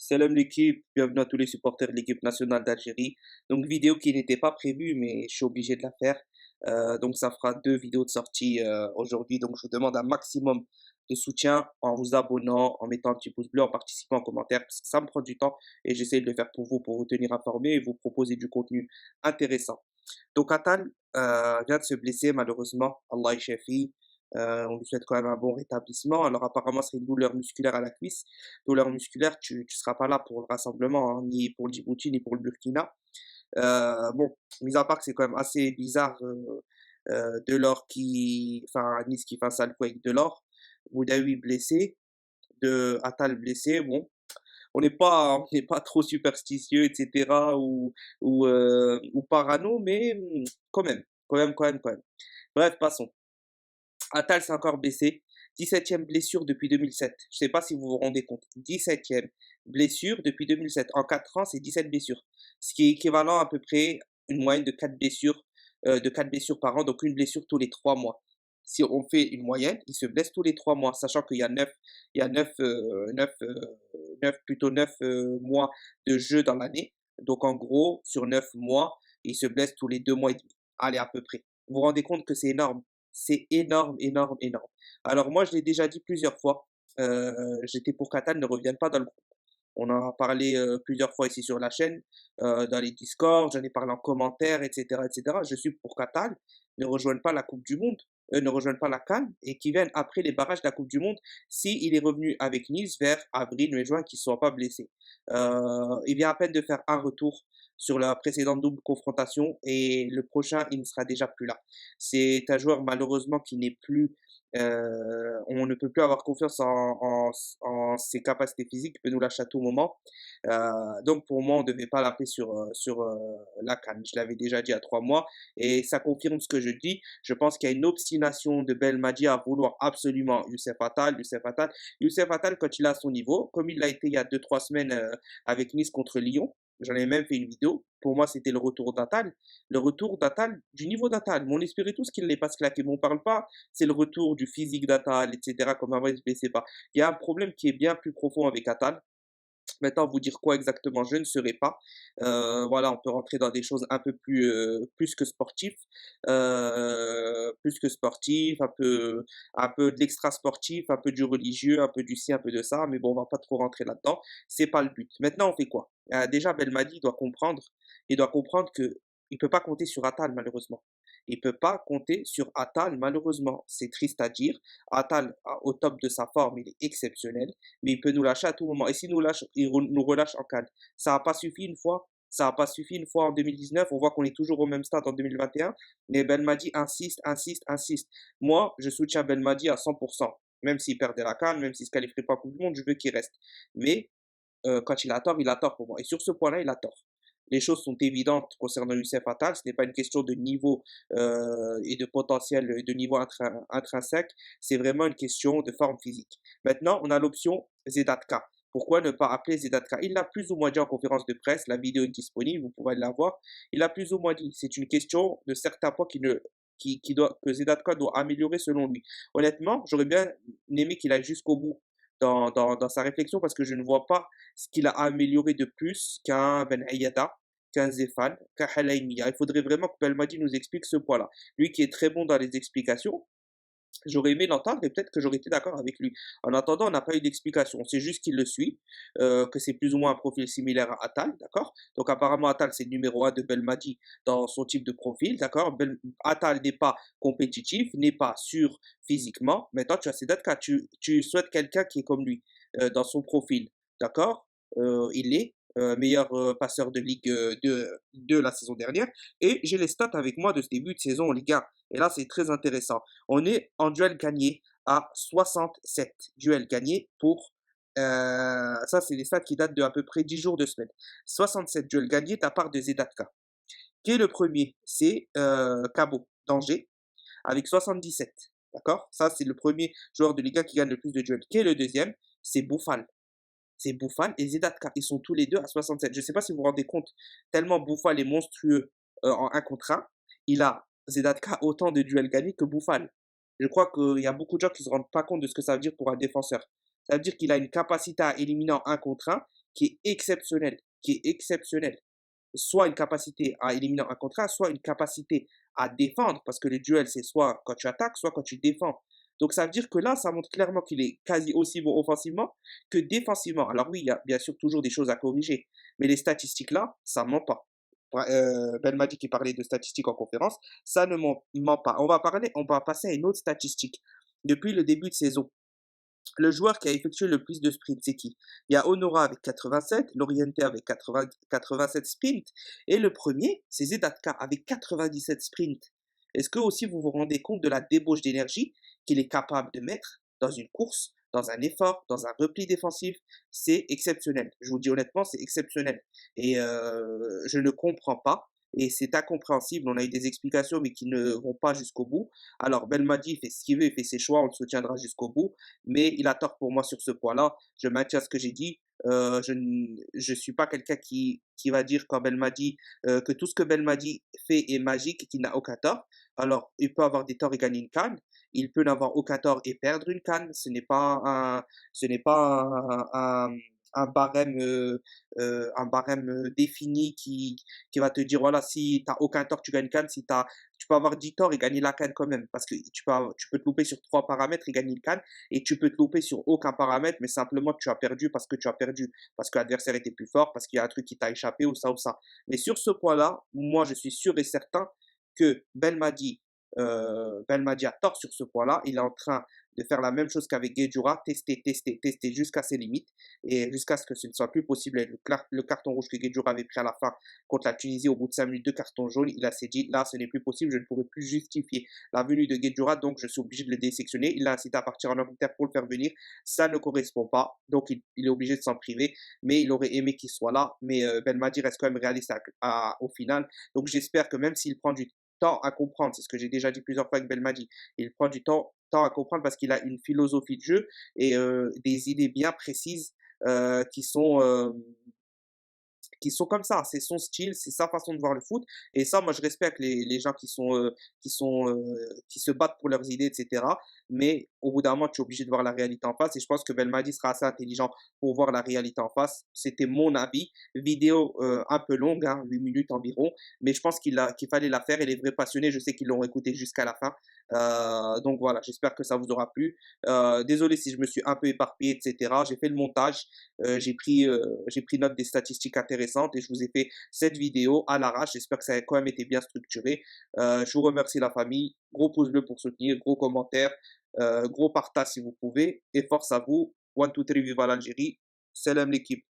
Salam l'équipe, bienvenue à tous les supporters de l'équipe nationale d'Algérie. Donc vidéo qui n'était pas prévue mais je suis obligé de la faire. Donc ça fera deux vidéos de sortie aujourd'hui. Donc je vous demande un maximum de soutien en vous abonnant, en mettant un petit pouce bleu, en participant en commentaire parce que ça me prend du temps et j'essaie de le faire pour vous tenir informé et vous proposer du contenu intéressant. Donc Atal vient de se blesser malheureusement, Allah Shafi. On lui souhaite quand même un bon rétablissement. Alors apparemment c'est une douleur musculaire à la cuisse. Douleur musculaire, tu seras pas là pour le rassemblement, hein, ni pour le Djibouti, ni pour le Burkina. Bon, mis à part que c'est quand même assez bizarre, Delors enfin Nice qui fait un sale coup avec Delors, Boudaoui blessé, de Atal blessé, bon, on n'est pas trop superstitieux, etc. ou parano, mais quand même. Bref, passons. Atal s'est encore blessé. 17e blessure depuis 2007. Je ne sais pas si vous vous rendez compte. 17e blessure depuis 2007. En 4 ans, c'est 17 blessures. Ce qui est équivalent à peu près une moyenne de 4 blessures par an, donc une blessure tous les 3 mois. Si on fait une moyenne, il se blesse tous les 3 mois, sachant qu'il y a 9, il y a 9 mois de jeu dans l'année. Donc en gros, sur 9 mois, il se blesse tous les 2 mois et demi. Allez, à peu près. Vous vous rendez compte que c'est énorme. C'est énorme, énorme, énorme. Alors moi, je l'ai déjà dit plusieurs fois, j'étais pour qu'Atal ne revienne pas dans le groupe. On en a parlé plusieurs fois ici sur la chaîne, dans les Discords, j'en ai parlé en commentaire, etc., etc. Je suis pour qu'Atal ne rejoigne pas la Coupe du Monde, ne rejoigne pas la CAN et qu'il vienne après les barrages de la Coupe du Monde s'il est revenu avec Nice vers avril, mai, juin, qu'il ne soit pas blessé. Il vient à peine de faire un retour sur la précédente double confrontation et le prochain, il ne sera déjà plus là. C'est un joueur malheureusement qui n'est plus, on ne peut plus avoir confiance en ses capacités physiques, il peut nous lâcher à tout moment. Donc pour moi, on ne devait pas l'appeler sur la CAN. Je l'avais déjà dit à 3 mois et ça confirme ce que je dis. Je pense qu'il y a une obstination de Belmadi à vouloir absolument Youssef Attal, quand il a son niveau, comme il l'a été il y a 2, 3 semaines avec Nice contre Lyon, j'en ai même fait une vidéo. Pour moi, c'était le retour d'Atal. Le retour d'Atal, du niveau d'Atal. Mon esprit tout ce qu'il n'est pas claqué. Mais on parle pas, c'est le retour du physique d'Atal, etc. Comme avant, il se blessait pas. Il y a un problème qui est bien plus profond avec Atal. Maintenant, vous dire quoi exactement, je ne saurais pas. Voilà, on peut rentrer dans des choses un peu plus que sportifs, un peu de l'extra sportif, un peu du religieux, un peu du ci, un peu de ça. Mais bon, on va pas trop rentrer là-dedans. C'est pas le but. Maintenant, on fait quoi? Déjà, Belmadi il doit comprendre que il peut pas compter sur Atal malheureusement. Il peut pas compter sur Atal malheureusement. C'est triste à dire. Atal, au top de sa forme, il est exceptionnel mais il peut nous lâcher à tout moment. Et s'il nous lâche, nous relâche en CAN. Ça n'a pas suffi une fois. Ça n'a pas suffi une fois en 2019. On voit qu'on est toujours au même stade en 2021. Mais Belmadi insiste, insiste, insiste. Moi, je soutiens Belmadi à 100%. Même s'il perdait la CAN, même s'il ne se qualifierait pas en Coupe du Monde, je veux qu'il reste. Mais quand il a tort pour moi. Et sur ce point-là, il a tort. Les choses sont évidentes concernant Youssef Attal. Ce n'est pas une question de niveau et de potentiel, de niveau intrinsèque. C'est vraiment une question de forme physique. Maintenant, on a l'option Zedatka. Pourquoi ne pas appeler Zedatka? Il l'a plus ou moins dit en conférence de presse. La vidéo est disponible, vous pouvez la voir. Il a plus ou moins dit. C'est une question de certains points que Zedatka doit améliorer selon lui. Honnêtement, j'aurais bien aimé qu'il aille jusqu'au bout dans sa réflexion parce que je ne vois pas ce qu'il a amélioré de plus qu'un Ben Ayada, qu'un Zefan, qu'un Halaimia. Il faudrait vraiment que Belmadi nous explique ce point-là. Lui qui est très bon dans les explications, j'aurais aimé l'entendre et peut-être que j'aurais été d'accord avec lui. En attendant, on n'a pas eu d'explication. C'est juste qu'il le suit, que c'est plus ou moins un profil similaire à Attal, d'accord? Donc apparemment, Attal, c'est le numéro un de Belmadi dans son type de profil, d'accord? Attal n'est pas compétitif, n'est pas sûr physiquement. Maintenant, tu as ces dates tu souhaites quelqu'un qui est comme lui, dans son profil, d'accord? Il est meilleur passeur de Ligue 2 de la saison dernière. Et j'ai les stats avec moi de ce début de saison en Ligue 1. Et là, c'est très intéressant. On est en duel gagné à 67 duels gagnés pour... ça, c'est des stats qui datent de à peu près 10 jours, 2 semaines. 67 duels gagnés de la part de Zedatka. Qui est le premier? C'est Cabo, d'Angers, avec 77. D'accord? Ça, c'est le premier joueur de Ligue 1 qui gagne le plus de duels. Qui est le deuxième? C'est Bouffal. C'est Bouffal et Zedatka. Ils sont tous les deux à 67. Je ne sais pas si vous vous rendez compte, tellement Bouffal est monstrueux en 1 contre 1. Il a, Zedatka, autant de duels gagnés que Bouffal. Je crois qu'il y a beaucoup de gens qui ne se rendent pas compte de ce que ça veut dire pour un défenseur. Ça veut dire qu'il a une capacité à éliminer en 1 contre 1 qui est exceptionnelle. Soit une capacité à éliminer un contre un, soit une capacité à défendre, parce que le duel, c'est soit quand tu attaques, soit quand tu défends. Donc ça veut dire que là, ça montre clairement qu'il est quasi aussi bon offensivement que défensivement. Alors oui, il y a bien sûr toujours des choses à corriger, mais les statistiques là, ça ment pas. Belmadi qui parlait de statistiques en conférence, ça ne ment pas. On va passer à une autre statistique. Depuis le début de saison, le joueur qui a effectué le plus de sprints, c'est qui? Il y a Honora avec 87, Loriente avec 87 sprints, et le premier, c'est Zedatka avec 97 sprints. Est-ce que aussi vous vous rendez compte de la débauche d'énergie qu'il est capable de mettre dans une course, dans un effort, dans un repli défensif? C'est exceptionnel. Je vous dis honnêtement, c'est exceptionnel. Et je ne comprends pas. Et c'est incompréhensible. On a eu des explications, mais qui ne vont pas jusqu'au bout. Alors, Belmadi fait ce qu'il veut, il fait ses choix, on le soutiendra jusqu'au bout, mais il a tort pour moi sur ce point-là. Je maintiens ce que j'ai dit. Je suis pas quelqu'un qui va dire quand Belmadi que tout ce que Belmadi fait est magique et qu'il n'a aucun tort. Alors, il peut avoir des torts et gagner une canne. Il peut n'avoir aucun tort et perdre une canne. Ce n'est pas un barème, un barème défini qui va te dire, voilà, si tu n'as aucun tort, tu gagnes canne. Tu peux avoir 10 torts et gagner la canne quand même. Parce que tu peux te louper sur 3 paramètres et gagner une canne. Et tu peux te louper sur aucun paramètre, mais simplement tu as perdu parce que tu as perdu. Parce que l'adversaire était plus fort, parce qu'il y a un truc qui t'a échappé ou ça ou ça. Mais sur ce point-là, moi, je suis sûr et certain que Belmadi a tort sur ce point-là. Il est en train de faire la même chose qu'avec Guedjura, tester, tester, tester jusqu'à ses limites et jusqu'à ce que ce ne soit plus possible. Le carton rouge que Guedjura avait pris à la fin contre la Tunisie au bout de 5 minutes de carton jaune, il s'est dit là, ce n'est plus possible, je ne pourrai plus justifier la venue de Guedjura, donc je suis obligé de le désélectionner. Il a incité à partir en Angleterre pour le faire venir. Ça ne correspond pas, donc il est obligé de s'en priver, mais il aurait aimé qu'il soit là. Mais Belmadi reste quand même réaliste au final. Donc j'espère que même s'il prend du temps à comprendre, c'est ce que j'ai déjà dit plusieurs fois avec Belmadi, il prend du temps à comprendre parce qu'il a une philosophie de jeu et des idées bien précises euh, qui sont euh, qui sont comme ça. C'est son style, c'est sa façon de voir le foot. Et ça, moi, je respecte les gens qui se battent pour leurs idées, etc. Mais au bout d'un moment, tu es obligé de voir la réalité en face. Et je pense que Belmadi sera assez intelligent pour voir la réalité en face. C'était mon avis. Vidéo un peu longue, hein, 8 minutes environ. Mais je pense qu'il fallait la faire. Et les vrais passionnés, je sais qu'ils l'ont écouté jusqu'à la fin. Donc voilà, j'espère que ça vous aura plu. Désolé si je me suis un peu éparpillé, etc. J'ai fait le montage. J'ai pris note des statistiques intéressantes et je vous ai fait cette vidéo à l'arrache. J'espère que ça a quand même été bien structuré. Je vous remercie la famille. Gros pouce bleu pour soutenir, gros commentaire, gros partage si vous pouvez. Et force à vous. One, two, three, viva l'Algérie. Salam l'équipe.